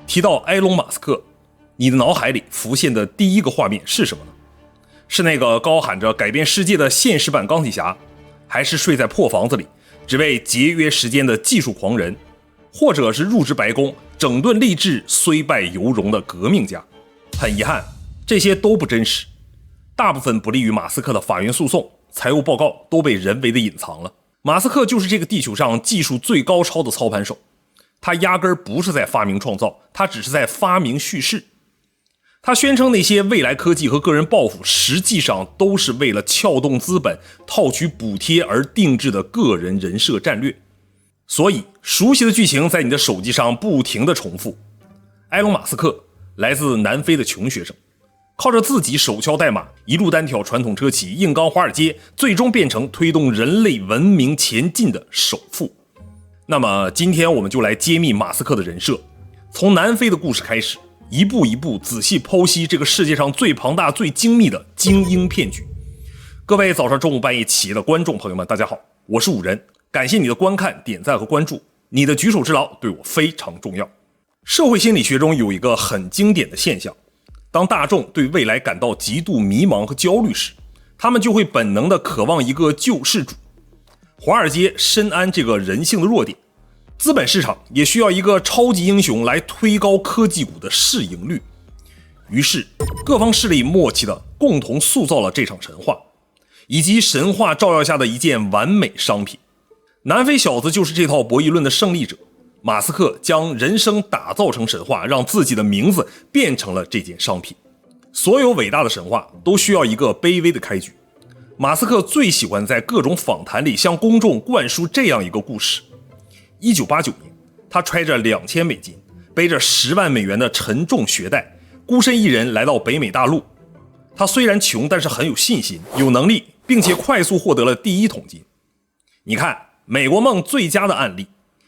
提到埃隆·马斯克，你的脑海里浮现的第一个画面是什么呢？是那个高喊着改变世界的现实版钢铁侠，还是睡在破房子里只为节约时间的技术狂人，或者是入职白宫整顿吏治虽败犹荣的革命家？很遗憾，这些都不真实，大部分不利于马斯克的法院诉讼、财务报告都被人为的隐藏了。马斯克就是这个地球上技术最高超的操盘手，他压根儿不是在发明创造，他只是在发明叙事。他宣称那些未来科技和个人抱负实际上都是为了撬动资本、套取补贴而定制的个人人设战略。所以熟悉的剧情在你的手机上不停地重复。埃隆·马斯克来自南非的穷学生，靠着自己手敲代码，一路单挑传统车企，硬刚华尔街，最终变成推动人类文明前进的首富。那么今天我们就来揭秘马斯克的人设，从南非的故事开始，一步一步仔细剖析这个世界上最庞大最精密的精英骗局。各位早上中午半夜起的观众朋友们，大家好，我是五人，感谢你的观看、点赞和关注，你的举手之劳对我非常重要。社会心理学中有一个很经典的现象，当大众对未来感到极度迷茫和焦虑时，他们就会本能地渴望一个救世主。华尔街深谙这个人性的弱点，资本市场也需要一个超级英雄来推高科技股的市盈率。于是各方势力默契地共同塑造了这场神话，以及神话照耀下的一件完美商品。南非小子就是这套博弈论的胜利者，马斯克将人生打造成神话，让自己的名字变成了这件商品。所有伟大的神话都需要一个卑微的开局。马斯克最喜欢在各种访谈里向公众灌输这样一个故事。1989年，他揣着$2000，背着10万美元的沉重学贷，孤身一人来到北美大陆。他虽然穷，但是很有信心，有能力，并且快速获得了第一桶金。你看，美国梦最佳的案例，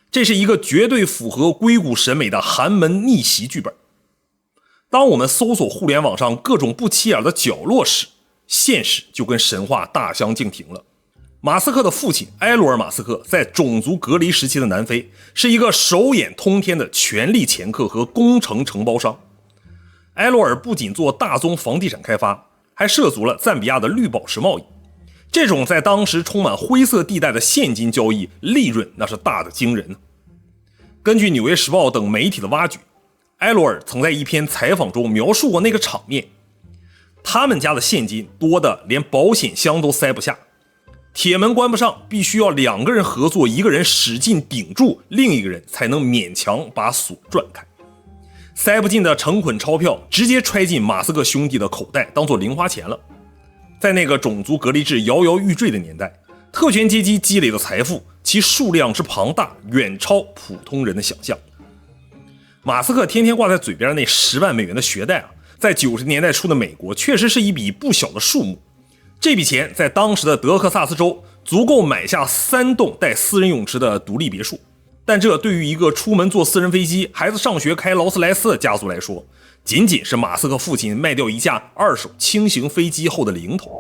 这是一个绝对符合硅谷审美的寒门逆袭剧本。当我们搜索互联网上各种不起眼的角落时，现实就跟神话大相径庭了。马斯克的父亲埃罗尔·马斯克在种族隔离时期的南非是一个手眼通天的权力掮客和工程承包商。埃罗尔不仅做大宗房地产开发，还涉足了赞比亚的绿宝石贸易。这种在当时充满灰色地带的现金交易，利润那是大的惊人。根据《纽约时报》等媒体的挖掘，埃罗尔曾在一篇采访中描述过那个场面。他们家的现金多的连保险箱都塞不下，铁门关不上，必须要2个人合作，一个人使劲顶住，另一个人才能勉强把锁转开。塞不进的成捆钞票直接揣进马斯克兄弟的口袋，当作零花钱了。在那个种族隔离制摇摇欲坠的年代，特权阶级积累的财富其数量之庞大，远超普通人的想象。马斯克天天挂在嘴边那10万美元的学贷啊，在90年代初的美国确实是一笔不小的数目。这笔钱在当时的德克萨斯州足够买下3栋带私人泳池的独立别墅，但这对于一个出门坐私人飞机、孩子上学开劳斯莱斯的家族来说，仅仅是马斯克父亲卖掉一架2手轻型飞机后的零头。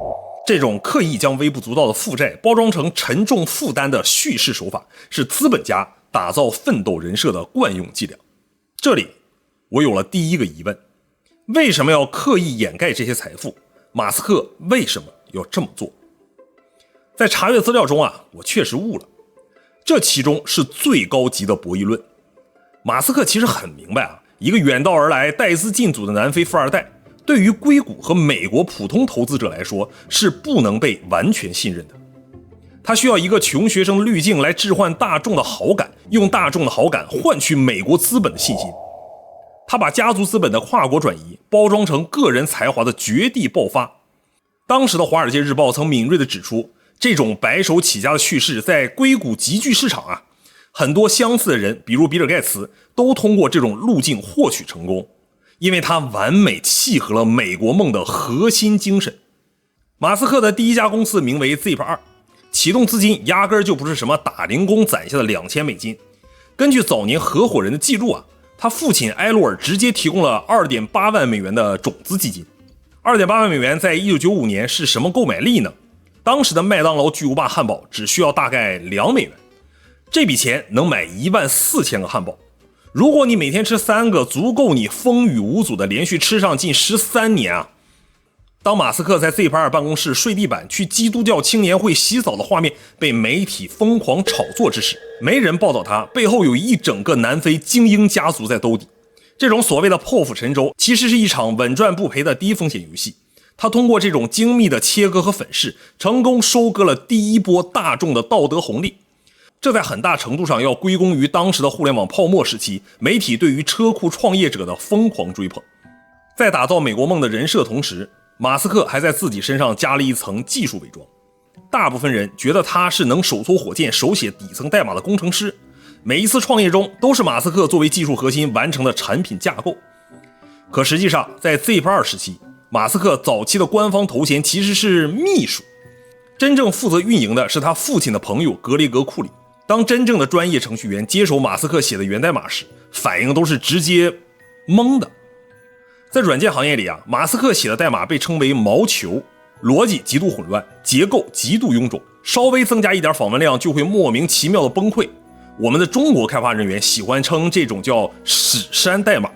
这种刻意将微不足道的负债包装成沉重负担的叙事手法，是资本家打造奋斗人设的惯用伎俩。这里我有了第一个疑问，为什么要刻意掩盖这些财富？马斯克为什么要这么做？在查阅资料中啊，我确实悟了，这其中是最高级的博弈论。马斯克其实很明白啊，一个远道而来带资进组的南非富二代，对于硅谷和美国普通投资者来说是不能被完全信任的。他需要一个穷学生的滤镜来置换大众的好感，用大众的好感换取美国资本的信心。他把家族资本的跨国转移包装成个人才华的绝地爆发。当时的《华尔街日报》曾敏锐地指出，这种白手起家的叙事在硅谷极具市场啊，很多相似的人，比如比尔盖茨，都通过这种路径获取成功，因为它完美契合了美国梦的核心精神。马斯克的第一家公司名为 Zip2， 启动资金压根就不是什么打零工攒下的$2000。根据早年合伙人的记录啊，他父亲埃罗尔直接提供了$2.8万的种子基金。$2.8万在1995年是什么购买力呢？当时的麦当劳巨无霸汉堡只需要大概$2，这笔钱能买14000个汉堡。如果你每天吃3个，足够你风雨无阻的连续吃上近13年啊！当马斯克在 Zip2 办公室睡地板去基督教青年会洗澡的画面被媒体疯狂炒作之时，没人报道他背后有一整个南非精英家族在兜底。这种所谓的破釜沉舟，其实是一场稳赚不赔的低风险游戏。他通过这种精密的切割和粉饰，成功收割了第一波大众的道德红利。这在很大程度上要归功于当时的互联网泡沫时期，媒体对于车库创业者的疯狂追捧。在打造美国梦的人设同时，马斯克还在自己身上加了一层技术伪装。大部分人觉得他是能手搓火箭、手写底层代码的工程师，每一次创业中都是马斯克作为技术核心完成的产品架构。可实际上，在 Zip2 时期，马斯克早期的官方头衔其实是秘书，真正负责运营的是他父亲的朋友格雷格·库里。当真正的专业程序员接手马斯克写的源代码时，反应都是直接懵的。在软件行业里啊，马斯克写的代码被称为毛球，逻辑极度混乱，结构极度臃肿，稍微增加一点访问量就会莫名其妙的崩溃。我们的中国开发人员喜欢称这种叫屎山代码。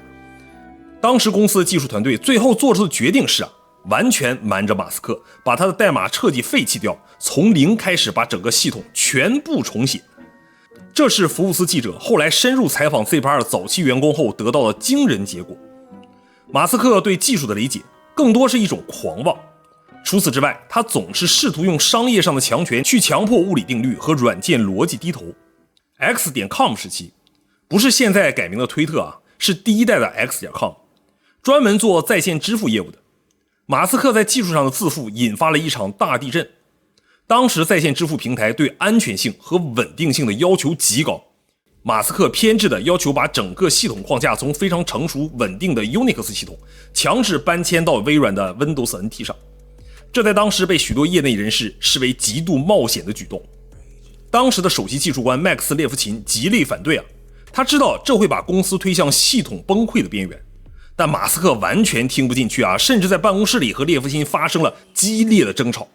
当时公司的技术团队最后做出的决定是完全瞒着马斯克，把他的代码彻底废弃掉，从零开始把整个系统全部重写。这是福布斯记者后来深入采访 Zip2 早期员工后得到的惊人结果。马斯克对技术的理解更多是一种狂妄，除此之外，他总是试图用商业上的强权去强迫物理定律和软件逻辑低头。X.com 时期，不是现在改名的推特是第一代的 X.com， 专门做在线支付业务的。马斯克在技术上的自负引发了一场大地震。当时在线支付平台对安全性和稳定性的要求极高，马斯克偏执地要求把整个系统框架从非常成熟稳定的 Unix 系统强制搬迁到微软的 Windows NT 上，这在当时被许多业内人士视为极度冒险的举动。当时的首席技术官麦克斯·列夫琴极力反对他知道这会把公司推向系统崩溃的边缘，但马斯克完全听不进去甚至在办公室里和列夫琴发生了激烈的争吵。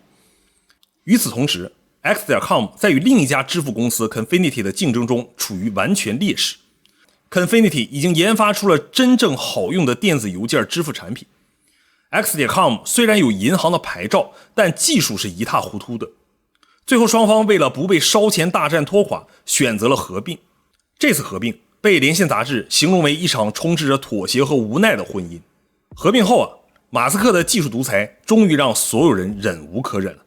与此同时， X.com 在与另一家支付公司 Confinity 的竞争中处于完全劣势。Confinity 已经研发出了真正好用的电子邮件支付产品。X.com 虽然有银行的牌照，但技术是一塌糊涂的。最后双方为了不被烧钱大战拖垮，选择了合并。这次合并被连线杂志形容为一场充斥着妥协和无奈的婚姻。合并后马斯克的技术独裁终于让所有人忍无可忍了。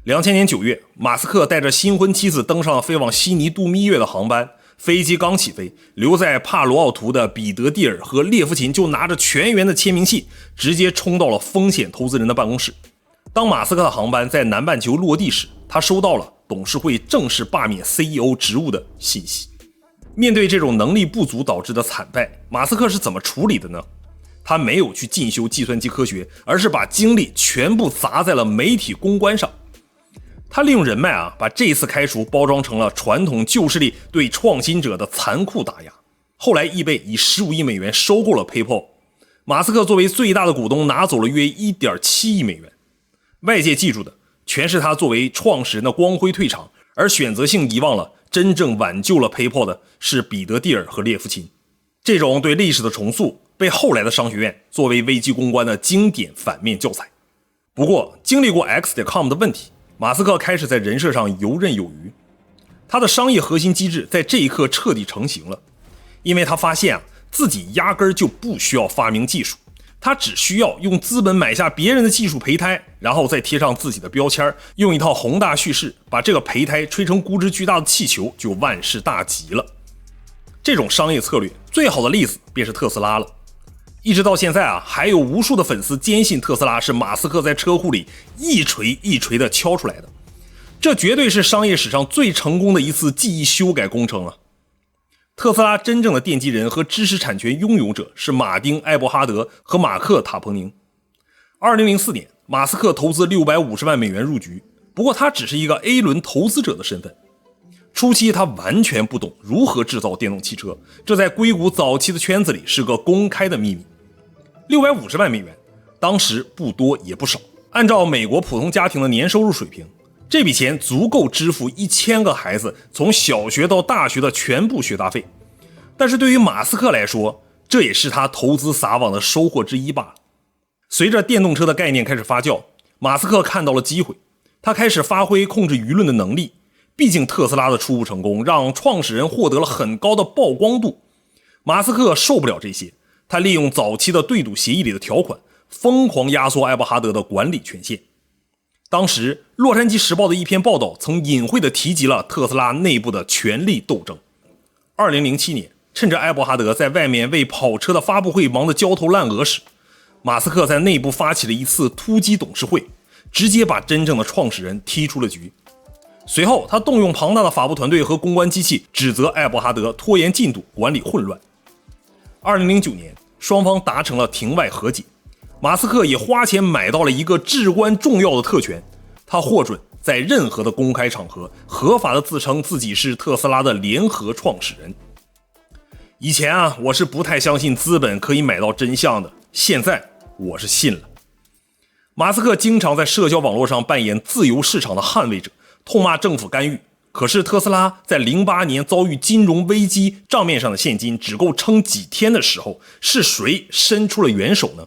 2000年9月，马斯克带着新婚妻子登上了飞往悉尼度蜜月的航班，飞机刚起飞，留在帕罗奥图的彼得蒂尔和列夫琴就拿着全员的签名信，直接冲到了风险投资人的办公室。当马斯克的航班在南半球落地时，他收到了董事会正式罢免 CEO 职务的信息。面对这种能力不足导致的惨败，马斯克是怎么处理的呢？他没有去进修计算机科学，而是把精力全部砸在了媒体公关上。他利用人脉把这一次开除包装成了传统旧势力对创新者的残酷打压。后来易贝以15亿美元收购了 PayPal， 马斯克作为最大的股东拿走了约 1.7 亿美元。外界记住的全是他作为创始人的光辉退场，而选择性遗忘了真正挽救了 PayPal 的是彼得蒂尔和列夫琴。这种对历史的重塑被后来的商学院作为危机公关的经典反面教材。不过经历过 X.com 的问题，马斯克开始在人设上游刃有余，他的商业核心机制在这一刻彻底成型了。因为他发现自己压根儿就不需要发明技术，他只需要用资本买下别人的技术胚胎，然后再贴上自己的标签，用一套宏大叙事把这个胚胎吹成估值巨大的气球，就万事大吉了。这种商业策略最好的例子便是特斯拉了。一直到现在还有无数的粉丝坚信特斯拉是马斯克在车库里一锤一锤的敲出来的，这绝对是商业史上最成功的一次记忆修改工程了。特斯拉真正的奠基人和知识产权拥有者是马丁·艾伯哈德和马克·塔彭宁。2004年，马斯克投资650万美元入局，不过他只是一个 A 轮投资者的身份。初期他完全不懂如何制造电动汽车，这在硅谷早期的圈子里是个公开的秘密。650万美元当时不多也不少，按照美国普通家庭的年收入水平，这笔钱足够支付1000个孩子从小学到大学的全部学杂费。但是对于马斯克来说，这也是他投资撒网的收获之一罢了。随着电动车的概念开始发酵，马斯克看到了机会，他开始发挥控制舆论的能力。毕竟特斯拉的初步成功让创始人获得了很高的曝光度，马斯克受不了这些，他利用早期的对赌协议里的条款，疯狂压缩艾伯哈德的管理权限。当时洛杉矶时报的一篇报道曾隐晦地提及了特斯拉内部的权力斗争。2007年，趁着艾伯哈德在外面为跑车的发布会忙得焦头烂额时，马斯克在内部发起了一次突击董事会，直接把真正的创始人踢出了局。随后他动用庞大的法务团队和公关机器，指责艾伯哈德拖延进度、管理混乱。2009年，双方达成了庭外和解，马斯克也花钱买到了一个至关重要的特权，他获准在任何的公开场合合法的自称自己是特斯拉的联合创始人。以前我是不太相信资本可以买到真相的，现在我是信了。马斯克经常在社交网络上扮演自由市场的捍卫者，痛骂政府干预。可是特斯拉在08年遭遇金融危机，账面上的现金只够撑几天的时候，是谁伸出了援手呢？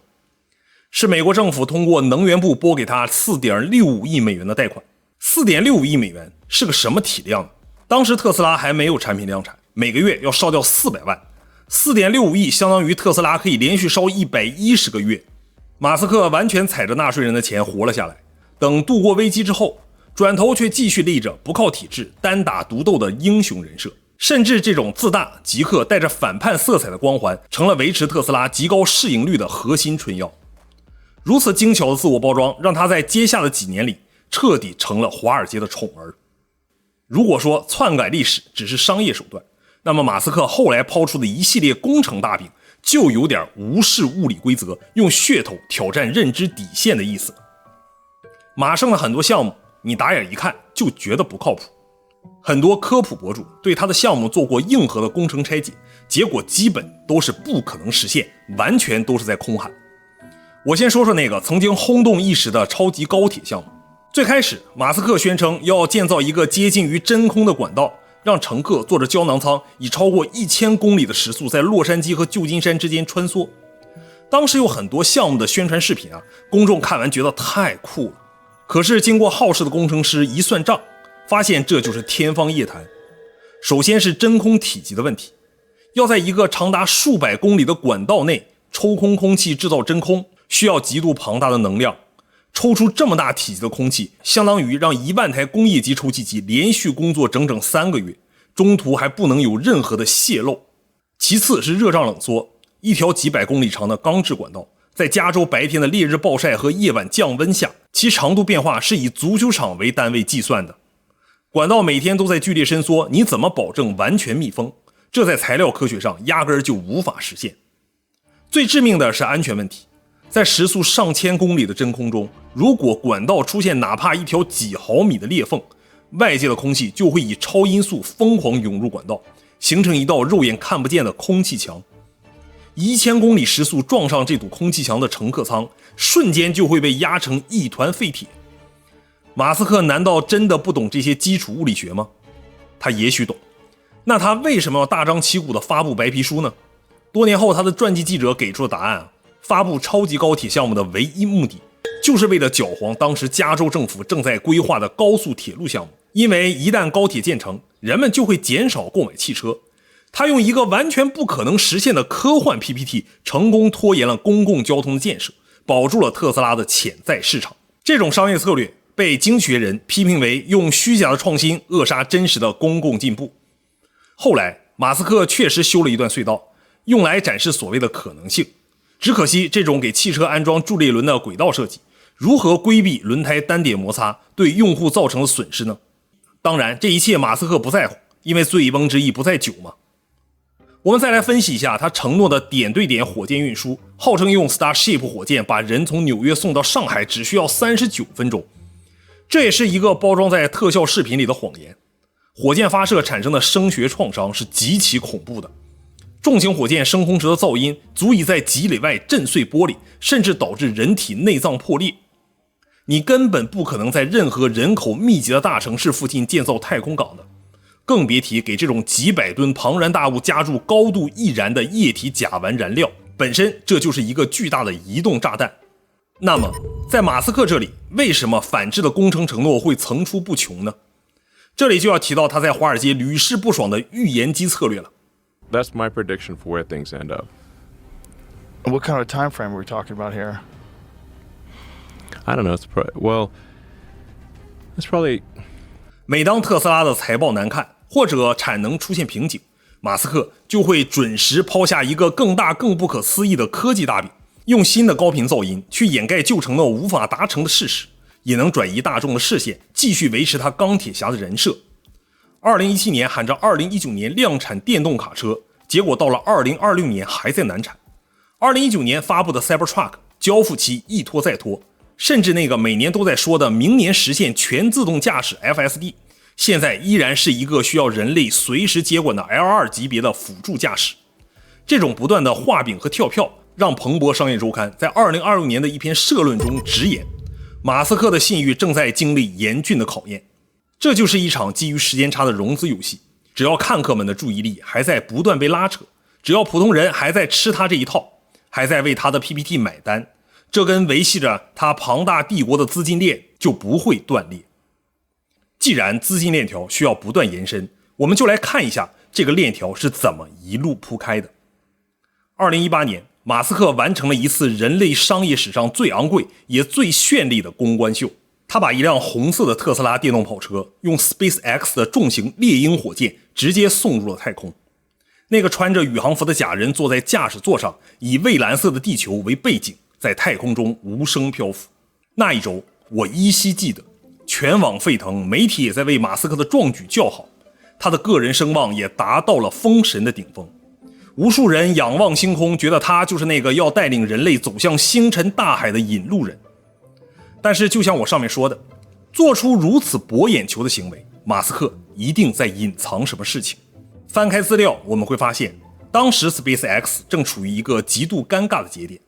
是美国政府通过能源部拨给他 4.65 亿美元的贷款。4.65亿美元是个什么体量呢？当时特斯拉还没有产品量产，每个月要烧掉400万。4.65亿相当于特斯拉可以连续烧110个月。马斯克完全踩着纳税人的钱活了下来，等度过危机之后，转头却继续立着不靠体制、单打独斗的英雄人设，甚至这种自大、极客、带着反叛色彩的光环，成了维持特斯拉极高市盈率的核心春药。如此精巧的自我包装，让他在接下的几年里彻底成了华尔街的宠儿。如果说篡改历史只是商业手段，那么马斯克后来抛出的一系列工程大饼，就有点无视物理规则，用噱头挑战认知底线的意思。马上的很多项目你打眼一看就觉得不靠谱，很多科普博主对他的项目做过硬核的工程拆解，结果基本都是不可能实现，完全都是在空喊。我先说说那个曾经轰动一时的超级高铁项目。最开始马斯克宣称要建造一个接近于真空的管道，让乘客坐着胶囊舱以超过1000公里的时速在洛杉矶和旧金山之间穿梭。当时有很多项目的宣传视频公众看完觉得太酷了。可是经过好事的工程师一算账，发现这就是天方夜谭。首先是真空体积的问题，要在一个长达数百公里的管道内抽空空气制造真空，需要极度庞大的能量。抽出这么大体积的空气，相当于让1万台工业级抽气机连续工作整整3个月，中途还不能有任何的泄漏。其次是热胀冷缩，一条几百公里长的钢制管道，在加州白天的烈日暴晒和夜晚降温下，其长度变化是以足球场为单位计算的。管道每天都在剧烈伸缩，你怎么保证完全密封？这在材料科学上压根儿就无法实现。最致命的是安全问题，在时速上千公里的真空中，如果管道出现哪怕一条几毫米的裂缝，外界的空气就会以超音速疯狂涌入管道，形成一道肉眼看不见的空气墙。1000公里时速撞上这堵空气墙的乘客舱，瞬间就会被压成一团废铁。马斯克难道真的不懂这些基础物理学吗？他也许懂。那他为什么要大张旗鼓地发布白皮书呢？多年后他的传记记者给出了答案发布超级高铁项目的唯一目的，就是为了搅黄当时加州政府正在规划的高速铁路项目。因为一旦高铁建成，人们就会减少购买汽车。他用一个完全不可能实现的科幻 PPT 成功拖延了公共交通的建设，保住了特斯拉的潜在市场。这种商业策略被经济学人批评为用虚假的创新扼杀真实的公共进步。后来马斯克确实修了一段隧道，用来展示所谓的可能性。只可惜这种给汽车安装助力轮的轨道设计，如何规避轮胎单点摩擦对用户造成的损失呢？当然这一切马斯克不在乎，因为醉翁之意不在酒嘛。我们再来分析一下他承诺的点对点火箭运输，号称用 Starship 火箭把人从纽约送到上海只需要39分钟。这也是一个包装在特效视频里的谎言。火箭发射产生的声学创伤是极其恐怖的，重型火箭升空时的噪音足以在几里外震碎玻璃，甚至导致人体内脏破裂。你根本不可能在任何人口密集的大城市附近建造太空港的。更别提给这种几百吨庞然大物加注高度易燃的液体甲烷燃料，本身这就是一个巨大的移动炸弹。那么在马斯克这里，为什么反制的工程承诺会层出不穷呢？这里就要提到他在华尔街屡试不爽的预言机策略了。 That's my prediction for where things end up. What kind of time frame are we talking about here? I don't know. It's probably 每当特斯拉的财报难看或者产能出现瓶颈，马斯克就会准时抛下一个更大更不可思议的科技大饼，用新的高频噪音去掩盖旧承诺无法达成的事实，也能转移大众的视线，继续维持他钢铁侠的人设。2017年喊着2019年量产电动卡车，结果到了2026年还在难产。2019年发布的 Cybertruck 交付期一拖再拖，甚至那个每年都在说的明年实现全自动驾驶 FSD， 现在依然是一个需要人类随时接管的 L2 级别的辅助驾驶。这种不断的画饼和跳票，让彭博商业周刊在2026年的一篇社论中直言，马斯克的信誉正在经历严峻的考验。这就是一场基于时间差的融资游戏，只要看客们的注意力还在不断被拉扯，只要普通人还在吃他这一套，还在为他的 PPT 买单，这根维系着他庞大帝国的资金链就不会断裂。既然资金链条需要不断延伸，我们就来看一下这个链条是怎么一路铺开的。2018年，马斯克完成了一次人类商业史上最昂贵也最绚丽的公关秀。他把一辆红色的特斯拉电动跑车用 SpaceX 的重型猎鹰火箭直接送入了太空。那个穿着宇航服的假人坐在驾驶座上，以蔚蓝色的地球为背景，在太空中无声漂浮。那一周我依稀记得，全网沸腾，媒体也在为马斯克的壮举叫好，他的个人声望也达到了封神的顶峰。无数人仰望星空，觉得他就是那个要带领人类走向星辰大海的引路人。但是就像我上面说的，做出如此博眼球的行为，马斯克一定在隐藏什么事情。翻开资料，我们会发现，当时 SpaceX 正处于一个极度尴尬的节点。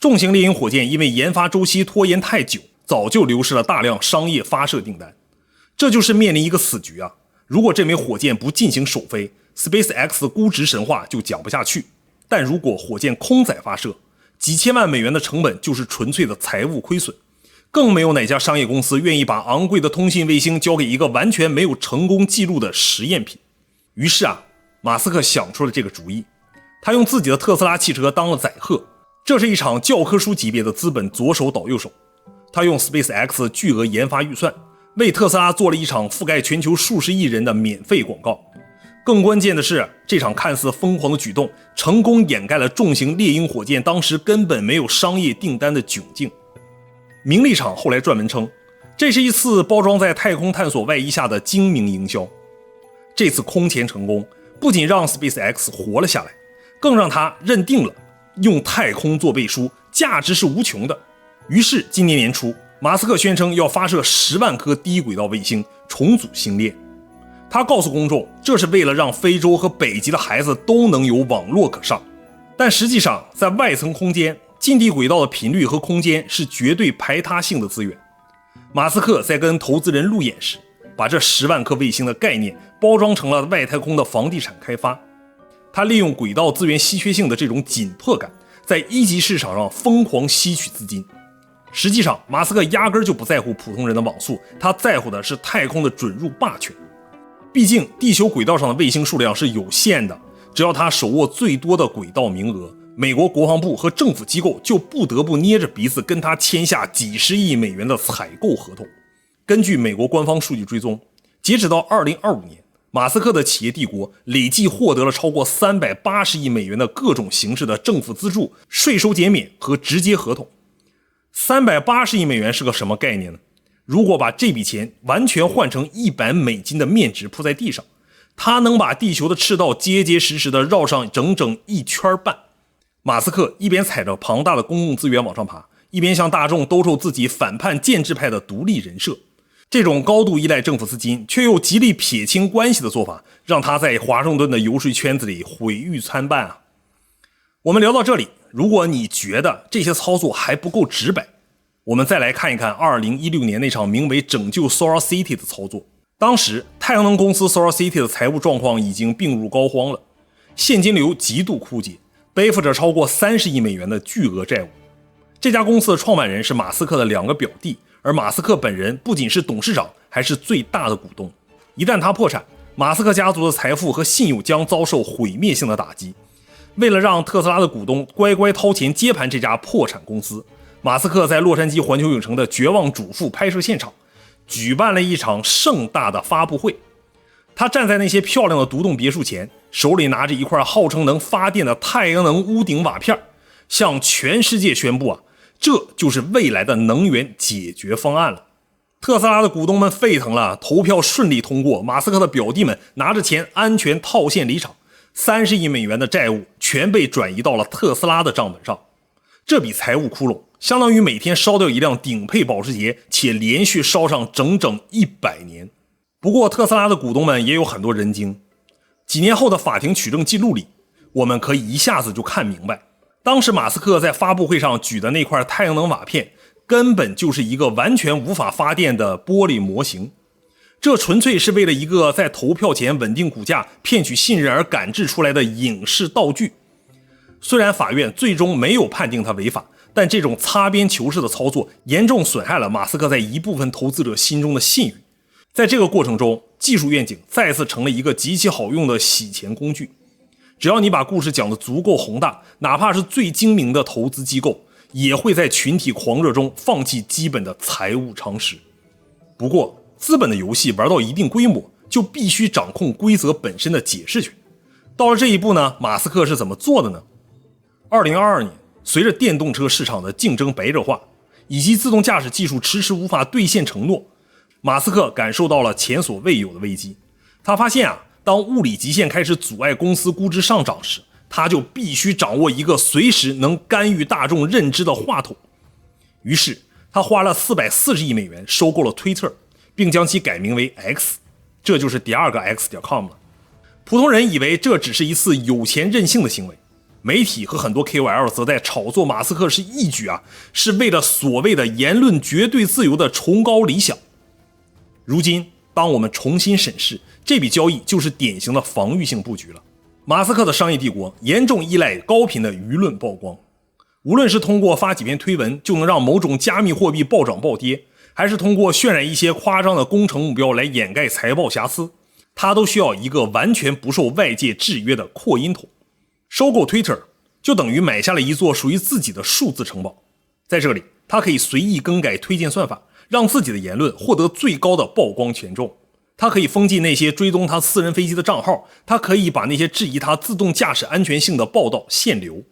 重型猎鹰火箭因为研发周期拖延太久，早就流失了大量商业发射订单。这就是面临一个死局啊！如果这枚火箭不进行首飞， SpaceX 估值神话就讲不下去。但如果火箭空载发射，几千万美元的成本就是纯粹的财务亏损。更没有哪家商业公司愿意把昂贵的通信卫星交给一个完全没有成功记录的实验品。于是马斯克想出了这个主意，他用自己的特斯拉汽车当了载荷。这是一场教科书级别的资本左手倒右手。他用 SpaceX 巨额研发预算，为特斯拉做了一场覆盖全球数十亿人的免费广告。更关键的是，这场看似疯狂的举动，成功掩盖了重型猎鹰火箭当时根本没有商业订单的窘境。名利场后来专门称，这是一次包装在太空探索外衣下的精明营销。这次空前成功，不仅让 SpaceX 活了下来，更让他认定了用太空做背书，价值是无穷的。于是今年年初，马斯克宣称要发射10万颗低轨道卫星，重组星链。他告诉公众，这是为了让非洲和北极的孩子都能有网络可上。但实际上，在外层空间，近地轨道的频率和空间是绝对排他性的资源。马斯克在跟投资人路演时，把这10万颗卫星的概念包装成了外太空的房地产开发。他利用轨道资源稀缺性的这种紧迫感，在一级市场上疯狂吸取资金。实际上，马斯克压根就不在乎普通人的网速，他在乎的是太空的准入霸权。毕竟地球轨道上的卫星数量是有限的，只要他手握最多的轨道名额，美国国防部和政府机构就不得不捏着鼻子跟他签下几十亿美元的采购合同。根据美国官方数据追踪，截止到2025年，马斯克的企业帝国累计获得了超过380亿美元的各种形式的政府资助、税收减免和直接合同。380亿美元是个什么概念呢？如果把这笔钱完全换成$100的面值铺在地上，它能把地球的赤道结结实实的绕上整整1圈半。马斯克一边踩着庞大的公共资源往上爬，一边向大众兜售自己反叛建制派的独立人设。这种高度依赖政府资金却又极力撇清关系的做法，让他在华盛顿的游说圈子里毁誉参半啊。我们聊到这里，如果你觉得这些操作还不够直白，我们再来看一看2016年那场名为拯救 Solar City 的操作。当时太阳能公司 SolarCity 的财务状况已经病入膏肓了，现金流极度枯竭，背负着超过30亿美元的巨额债务。这家公司的创办人是马斯克的2个表弟，而马斯克本人不仅是董事长，还是最大的股东。一旦他破产，马斯克家族的财富和信用将遭受毁灭性的打击。为了让特斯拉的股东乖乖掏钱接盘这家破产公司，马斯克在洛杉矶环球影城的绝望主妇拍摄现场举办了一场盛大的发布会。他站在那些漂亮的独栋别墅前，手里拿着一块号称能发电的太阳能屋顶瓦片，向全世界宣布这就是未来的能源解决方案了。特斯拉的股东们沸腾了，投票顺利通过，马斯克的表弟们拿着钱安全套现离场，30亿美元的债务全被转移到了特斯拉的账本上。这笔财务窟窿相当于每天烧掉一辆顶配保时捷，且连续烧上整整100年。不过特斯拉的股东们也有很多人精，几年后的法庭取证记录里，我们可以一下子就看明白，当时马斯克在发布会上举的那块太阳能瓦片根本就是一个完全无法发电的玻璃模型，这纯粹是为了一个在投票前稳定股价、骗取信任而赶制出来的影视道具。虽然法院最终没有判定他违法，但这种擦边球式的操作严重损害了马斯克在一部分投资者心中的信誉。在这个过程中，技术愿景再次成了一个极其好用的洗钱工具。只要你把故事讲得足够宏大，哪怕是最精明的投资机构也会在群体狂热中放弃基本的财务常识。不过资本的游戏玩到一定规模，就必须掌控规则本身的解释权。到了这一步呢，马斯克是怎么做的呢？2022年，随着电动车市场的竞争白热化，以及自动驾驶技术迟迟无法兑现承诺，马斯克感受到了前所未有的危机。他发现当物理极限开始阻碍公司估值上涨时，他就必须掌握一个随时能干预大众认知的话筒。于是他花了440亿美元收购了推特，并将其改名为 X， 这就是第2个 X.com 了。普通人以为这只是一次有钱任性的行为，媒体和很多 KOL 则在炒作马斯克是义举是为了所谓的言论绝对自由的崇高理想。如今当我们重新审视，这笔交易就是典型的防御性布局了。马斯克的商业帝国严重依赖高频的舆论曝光，无论是通过发几篇推文就能让某种加密货币暴涨暴跌，还是通过渲染一些夸张的工程目标来掩盖财报瑕疵，他都需要一个完全不受外界制约的扩音筒。收购 Twitter 就等于买下了一座属于自己的数字城堡，在这里他可以随意更改推荐算法，让自己的言论获得最高的曝光权重。他可以封禁那些追踪他私人飞机的账号，他可以把那些质疑他自动驾驶安全性的报道限流。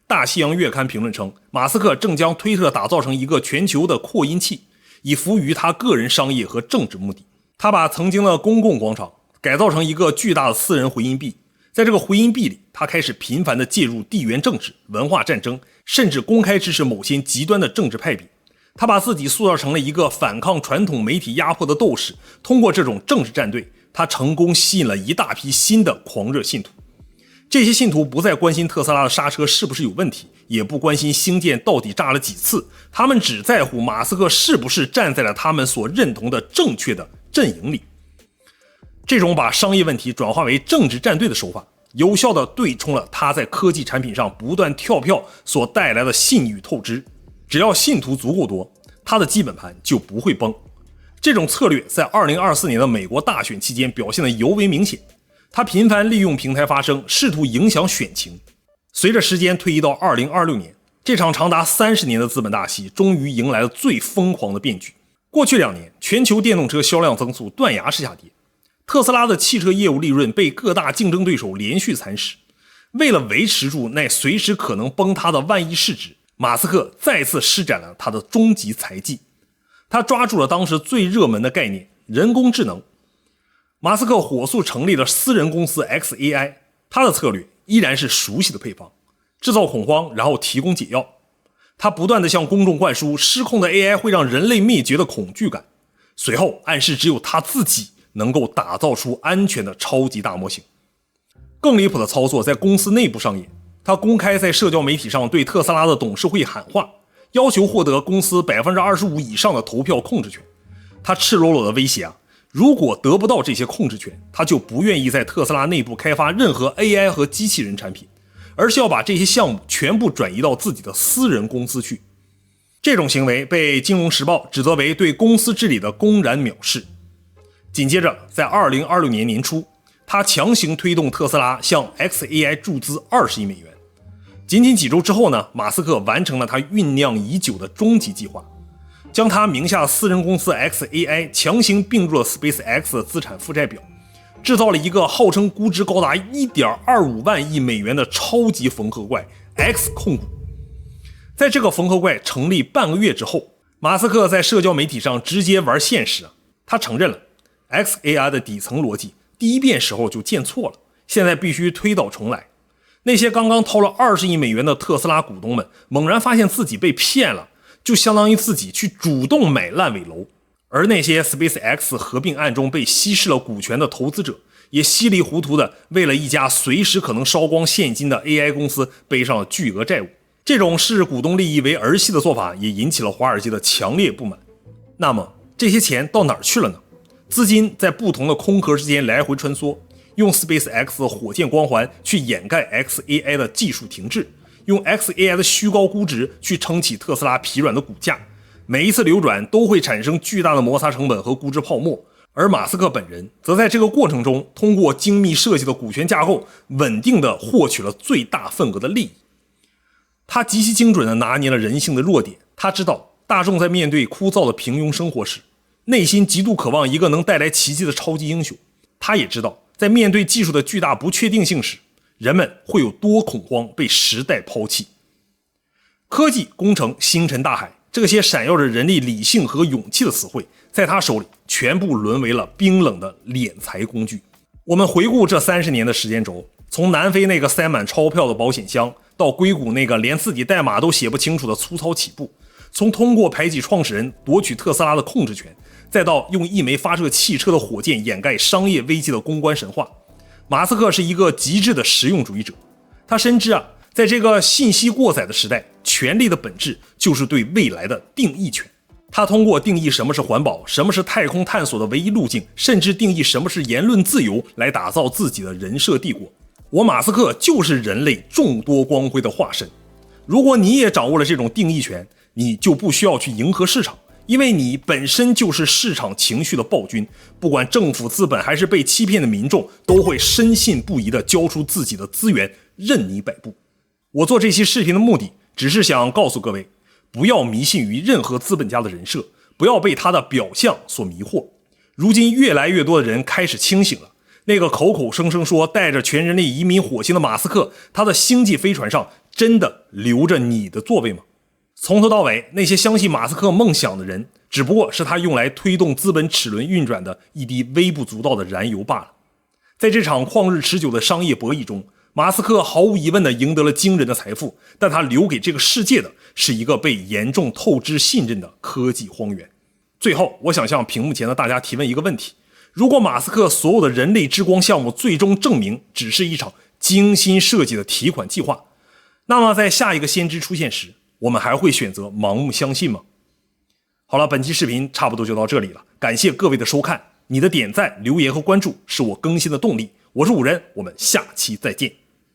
大西洋月刊评论称，马斯克正将推特打造成一个全球的扩音器，以服务于他个人商业和政治目的。他把曾经的公共广场改造成一个巨大的私人回音壁，在这个回音壁里，他开始频繁地介入地缘政治、文化战争，甚至公开支持某些极端的政治派别。他把自己塑造成了一个反抗传统媒体压迫的斗士，通过这种政治战队，他成功吸引了一大批新的狂热信徒。这些信徒不再关心特斯拉的刹车是不是有问题，也不关心星舰到底炸了几次，他们只在乎马斯克是不是站在了他们所认同的正确的阵营里。这种把商业问题转化为政治战队的手法，有效地对冲了他在科技产品上不断跳票所带来的信誉透支。只要信徒足够多，他的基本盘就不会崩。这种策略在2024年的美国大选期间表现得尤为明显。他频繁利用平台发声，试图影响选情。随着时间推移到2026年，这场长达30年的资本大戏终于迎来了最疯狂的变局。过去2年，全球电动车销量增速断崖式下跌，特斯拉的汽车业务利润被各大竞争对手连续蚕食。为了维持住那随时可能崩塌的万亿市值，马斯克再次施展了他的终极才技。他抓住了当时最热门的概念——人工智能。马斯克火速成立了私人公司 XAI， 他的策略依然是熟悉的配方，制造恐慌，然后提供解药。他不断地向公众灌输失控的 AI 会让人类灭绝的恐惧感，随后暗示只有他自己能够打造出安全的超级大模型。更离谱的操作在公司内部上演，他公开在社交媒体上对特斯拉的董事会喊话，要求获得公司 25% 以上的投票控制权。他赤裸裸的威胁如果得不到这些控制权，他就不愿意在特斯拉内部开发任何 AI 和机器人产品，而是要把这些项目全部转移到自己的私人公司去。这种行为被《金融时报》指责为对公司治理的公然藐视。紧接着，在2026年年初，他强行推动特斯拉向 xAI 注资20亿美元。仅仅几周之后呢，马斯克完成了他酝酿已久的终极计划，将他名下私人公司 xAI 强行并入了 SpaceX 的资产负债表，制造了一个号称估值高达 1.25 万亿美元的超级缝合怪 X 控股。在这个缝合怪成立半个月之后，马斯克在社交媒体上直接玩现实，他承认了 xAI 的底层逻辑第一遍时候就建错了，现在必须推倒重来。那些刚刚掏了20亿美元的特斯拉股东们猛然发现自己被骗了，就相当于自己去主动买烂尾楼。而那些 SpaceX 合并案中被稀释了股权的投资者，也稀里糊涂的为了一家随时可能烧光现金的 AI 公司背上了巨额债务。这种视股东利益为儿戏的做法也引起了华尔街的强烈不满。那么这些钱到哪儿去了呢？资金在不同的空壳之间来回穿梭，用 SpaceX 的火箭光环去掩盖 xAI 的技术停滞，用 xAI 的虚高估值去撑起特斯拉疲软的股价。每一次流转都会产生巨大的摩擦成本和估值泡沫，而马斯克本人则在这个过程中通过精密设计的股权架构稳定地获取了最大份额的利益。他极其精准地拿捏了人性的弱点，他知道大众在面对枯燥的平庸生活时，内心极度渴望一个能带来奇迹的超级英雄。他也知道在面对技术的巨大不确定性时，人们会有多恐慌被时代抛弃。科技、工程、星辰大海，这些闪耀着人类理性和勇气的词汇，在他手里全部沦为了冰冷的敛财工具。我们回顾这30年的时间轴，从南非那个塞满钞票的保险箱，到硅谷那个连自己代码都写不清楚的粗糙起步，从通过排挤创始人夺取特斯拉的控制权，再到用一枚发射汽车的火箭掩盖商业危机的公关神话，马斯克是一个极致的实用主义者。他深知在这个信息过载的时代，权力的本质就是对未来的定义权。他通过定义什么是环保，什么是太空探索的唯一路径，甚至定义什么是言论自由，来打造自己的人设帝国。我马斯克就是人类众多光辉的化身。如果你也掌握了这种定义权，你就不需要去迎合市场，因为你本身就是市场情绪的暴君。不管政府资本还是被欺骗的民众，都会深信不疑地交出自己的资源，任你摆布。我做这期视频的目的，只是想告诉各位，不要迷信于任何资本家的人设，不要被他的表象所迷惑。如今越来越多的人开始清醒了，那个口口声声说带着全人类移民火星的马斯克，他的星际飞船上真的留着你的座位吗？从头到尾，那些相信马斯克梦想的人，只不过是他用来推动资本齿轮运转的一滴微不足道的燃油罢了。在这场旷日持久的商业博弈中，马斯克毫无疑问地赢得了惊人的财富，但他留给这个世界的是一个被严重透支信任的科技荒原。最后，我想向屏幕前的大家提问一个问题：如果马斯克所有的人类之光项目最终证明只是一场精心设计的提款计划，那么在下一个先知出现时，我们还会选择盲目相信吗？好了，本期视频差不多就到这里了，感谢各位的收看，你的点赞、留言和关注是我更新的动力。我是五人，我们下期再见。